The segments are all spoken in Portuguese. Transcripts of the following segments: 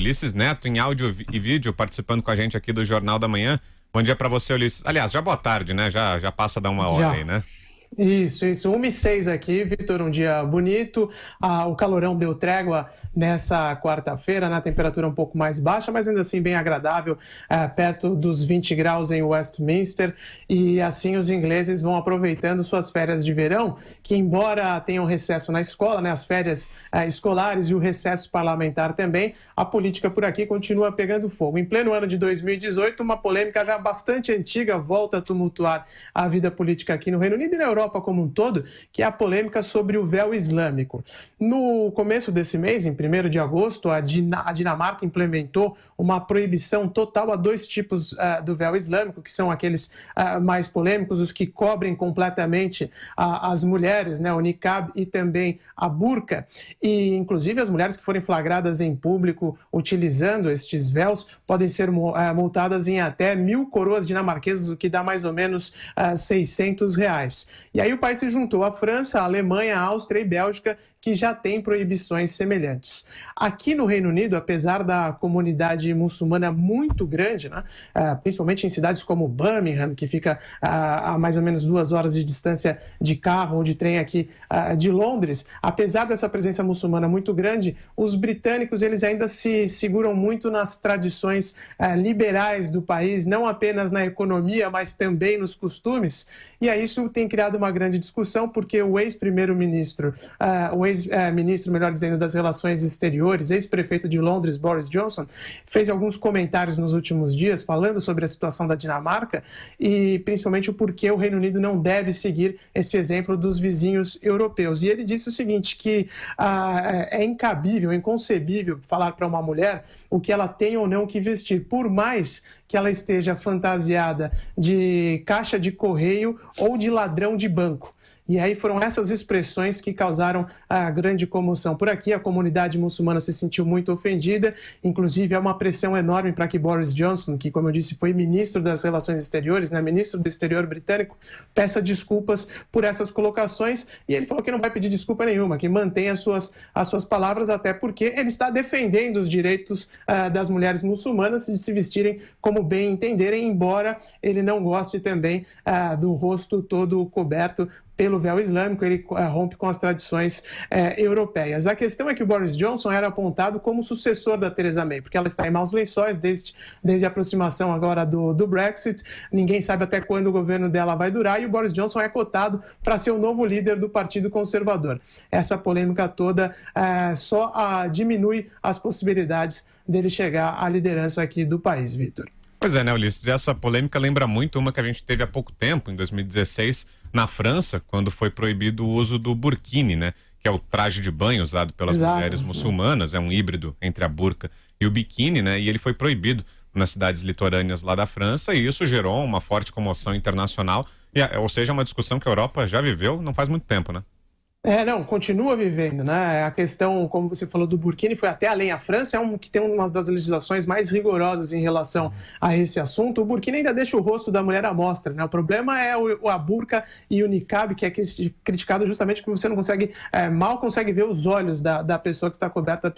Ulisses Neto, em áudio e vídeo, participando com a gente aqui do Jornal da Manhã. Bom dia para você, Ulisses. Aliás, já boa tarde, né? Já passa da 1h aí, né? Isso, 1h06 aqui, Vitor, um dia bonito. O calorão deu trégua nessa quarta-feira, na temperatura um pouco mais baixa, mas ainda assim bem agradável, perto dos 20 graus em Westminster. E assim os ingleses vão aproveitando suas férias de verão, que embora tenham recesso na escola, né, as férias escolares e o recesso parlamentar também, a política por aqui continua pegando fogo. Em pleno ano de 2018, uma polêmica já bastante antiga volta a tumultuar a vida política aqui no Reino Unido e na Europa como um todo, que é a polêmica sobre o véu islâmico. No começo desse mês, em 1º de agosto, a Dinamarca implementou uma proibição total a 2 tipos do véu islâmico, que são aqueles mais polêmicos, os que cobrem completamente as mulheres, né, o niqab e também a burca. E, inclusive, as mulheres que forem flagradas em público utilizando estes véus podem ser multadas em até 1.000 coroas dinamarquesas, o que dá mais ou menos R$600. E aí o país se juntou à França, a Alemanha, a Áustria e Bélgica, que já têm proibições semelhantes. Aqui no Reino Unido, apesar da comunidade muçulmana muito grande, né, principalmente em cidades como Birmingham, que fica a mais ou menos 2 horas de distância de carro ou de trem aqui de Londres, apesar dessa presença muçulmana muito grande, os britânicos eles ainda se seguram muito nas tradições liberais do país, não apenas na economia, mas também nos costumes. E aí isso tem criado uma grande discussão, porque o ex-primeiro-ministro, ex-ministro, melhor dizendo, das Relações Exteriores, ex-prefeito de Londres, Boris Johnson, fez alguns comentários nos últimos dias falando sobre a situação da Dinamarca e principalmente o porquê o Reino Unido não deve seguir esse exemplo dos vizinhos europeus. E ele disse o seguinte, que é incabível, inconcebível falar para uma mulher o que ela tem ou não que vestir, por mais que ela esteja fantasiada de caixa de correio ou de ladrão de banco. E aí foram essas expressões que causaram a grande comoção. Por aqui, a comunidade muçulmana se sentiu muito ofendida, inclusive há uma pressão enorme para que Boris Johnson, que, como eu disse, foi ministro das Relações Exteriores, né, ministro do Exterior britânico, peça desculpas por essas colocações, e ele falou que não vai pedir desculpa nenhuma, que mantém as suas palavras, até porque ele está defendendo os direitos das mulheres muçulmanas de se vestirem como bem entenderem, embora ele não goste também do rosto todo coberto pelo véu islâmico, ele rompe com as tradições europeias. A questão é que o Boris Johnson era apontado como sucessor da Theresa May, porque ela está em maus lençóis desde a aproximação agora do Brexit. Ninguém sabe até quando o governo dela vai durar e o Boris Johnson é cotado para ser o novo líder do Partido Conservador. Essa polêmica toda só diminui as possibilidades dele chegar à liderança aqui do país, Vitor. Pois é, né, Ulisses? E essa polêmica lembra muito uma que a gente teve há pouco tempo, em 2016, na França, quando foi proibido o uso do burkini, né? Que é o traje de banho usado pelas mulheres muçulmanas, é um híbrido entre a burca e o biquíni, né? E ele foi proibido nas cidades litorâneas lá da França e isso gerou uma forte comoção internacional, ou seja, uma discussão que a Europa já viveu não faz muito tempo, né? Não, continua vivendo, né? A questão, como você falou, do burkini foi até além. A França que tem uma das legislações mais rigorosas em relação a esse assunto. O burkini ainda deixa o rosto da mulher à mostra, né? O problema é a burca e o niqab, que é criticado justamente porque você não consegue, mal consegue ver os olhos da pessoa que está coberta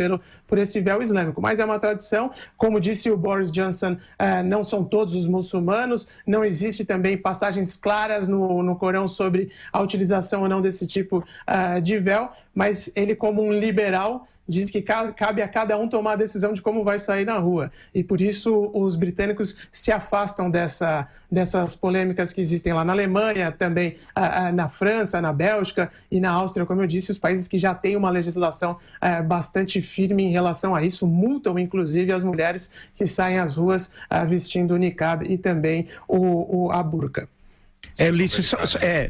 por esse véu islâmico. Mas é uma tradição, como disse o Boris Johnson, não são todos os muçulmanos, não existe também passagens claras no Corão sobre a utilização ou não desse tipo de véu, mas ele, como um liberal, diz que cabe a cada um tomar a decisão de como vai sair na rua. E por isso os britânicos se afastam dessas polêmicas que existem lá na Alemanha, também na França, na Bélgica e na Áustria, como eu disse, os países que já têm uma legislação bastante firme em relação a isso, multam inclusive as mulheres que saem às ruas vestindo o niqab e também a burca. Ulisses,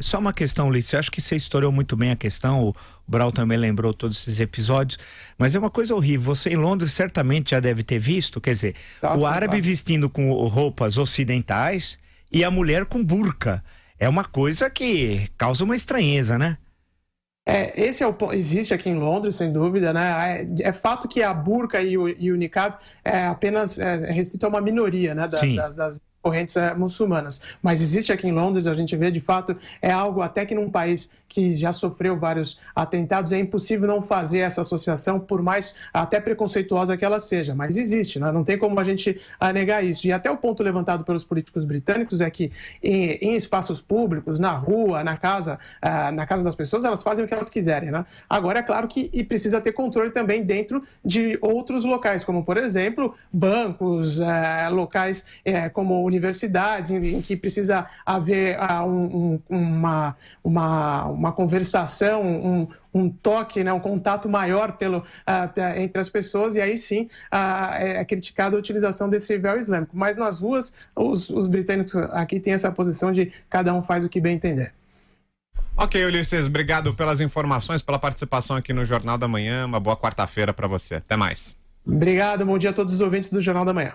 só uma questão, Ulisses, eu acho que você estourou muito bem a questão, o Brau também lembrou todos esses episódios, mas é uma coisa horrível, você em Londres certamente já deve ter visto, quer dizer, o árabe vestindo com roupas ocidentais e a mulher com burca, é uma coisa que causa uma estranheza, né? Esse é existe aqui em Londres, sem dúvida, né? É fato que a burca e o niqab é apenas restrito a uma minoria, né? Das correntes muçulmanas. Mas existe aqui em Londres, a gente vê, de fato, é algo até que num país que já sofreu vários atentados, é impossível não fazer essa associação, por mais até preconceituosa que ela seja, mas existe, né? Não tem como a gente negar isso. E até o ponto levantado pelos políticos britânicos é que em espaços públicos, na rua, na casa das pessoas, elas fazem o que elas quiserem, né? Agora, é claro que precisa ter controle também dentro de outros locais, como, por exemplo, bancos, locais como universidades, em que precisa haver uma conversação, um toque, né, um contato maior entre as pessoas, e aí sim é criticada a utilização desse véu islâmico. Mas nas ruas, os britânicos aqui têm essa posição de cada um faz o que bem entender. Ok, Ulisses, obrigado pelas informações, pela participação aqui no Jornal da Manhã. Uma boa quarta-feira para você. Até mais. Obrigado, bom dia a todos os ouvintes do Jornal da Manhã.